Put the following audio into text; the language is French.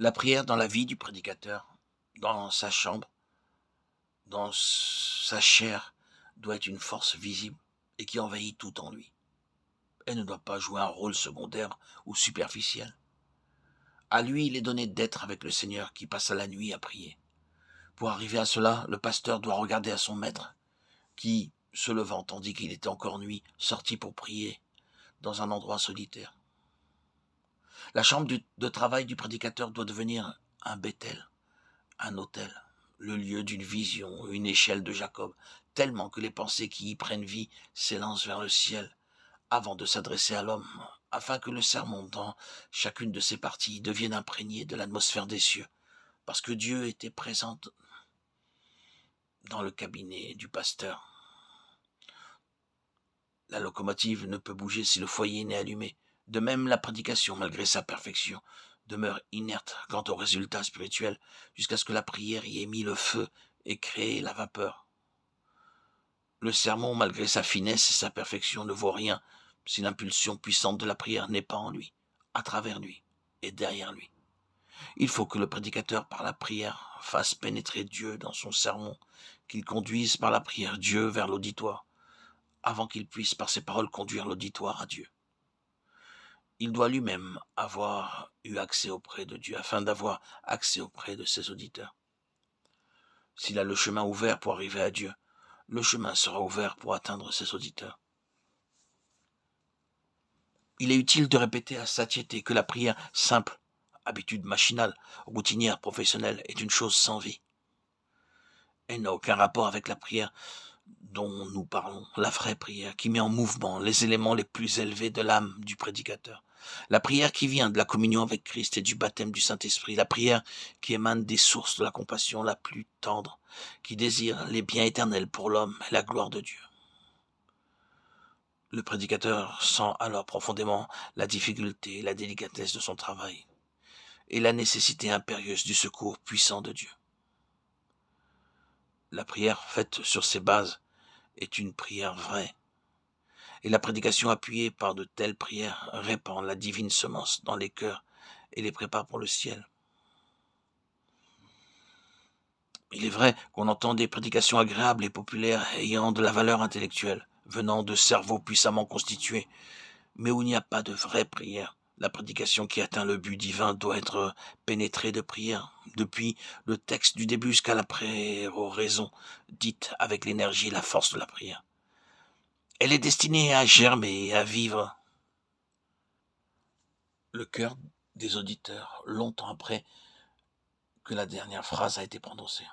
La prière dans la vie du prédicateur, dans sa chambre, dans sa chair, doit être une force visible et qui envahit tout en lui. Elle ne doit pas jouer un rôle secondaire ou superficiel. À lui, il est donné d'être avec le Seigneur qui passa la nuit à prier. Pour arriver à cela, le pasteur doit regarder à son maître, qui, se levant tandis qu'il était encore nuit, sortit pour prier dans un endroit solitaire. La chambre de travail du prédicateur doit devenir un Bethel, un autel, le lieu d'une vision, une échelle de Jacob, tellement que les pensées qui y prennent vie s'élancent vers le ciel avant de s'adresser à l'homme, afin que le sermon dans chacune de ses parties devienne imprégné de l'atmosphère des cieux, parce que Dieu était présent dans le cabinet du pasteur. La locomotive ne peut bouger si le foyer n'est allumé. De même, la prédication, malgré sa perfection, demeure inerte quant au résultat spirituel, jusqu'à ce que la prière y ait mis le feu et créé la vapeur. Le sermon, malgré sa finesse et sa perfection, ne vaut rien si l'impulsion puissante de la prière n'est pas en lui, à travers lui et derrière lui. Il faut que le prédicateur, par la prière, fasse pénétrer Dieu dans son sermon, qu'il conduise par la prière Dieu vers l'auditoire, avant qu'il puisse par ses paroles conduire l'auditoire à Dieu. Il doit lui-même avoir eu accès auprès de Dieu, afin d'avoir accès auprès de ses auditeurs. S'il a le chemin ouvert pour arriver à Dieu, le chemin sera ouvert pour atteindre ses auditeurs. Il est utile de répéter à satiété que la prière simple, habitude machinale, routinière, professionnelle, est une chose sans vie. Elle n'a aucun rapport avec la prière dont nous parlons, la vraie prière qui met en mouvement les éléments les plus élevés de l'âme du prédicateur. La prière qui vient de la communion avec Christ et du baptême du Saint-Esprit. La prière qui émane des sources de la compassion la plus tendre, qui désire les biens éternels pour l'homme et la gloire de Dieu. Le prédicateur sent alors profondément la difficulté et la délicatesse de son travail et la nécessité impérieuse du secours puissant de Dieu. La prière faite sur ces bases est une prière vraie. Et la prédication appuyée par de telles prières répand la divine semence dans les cœurs et les prépare pour le ciel. Il est vrai qu'on entend des prédications agréables et populaires ayant de la valeur intellectuelle, venant de cerveaux puissamment constitués, mais où il n'y a pas de vraie prière. La prédication qui atteint le but divin doit être pénétrée de prière, depuis le texte du début jusqu'à la péroraison, dite avec l'énergie et la force de la prière. Elle est destinée à germer et à vivre le cœur des auditeurs longtemps après que la dernière phrase a été prononcée.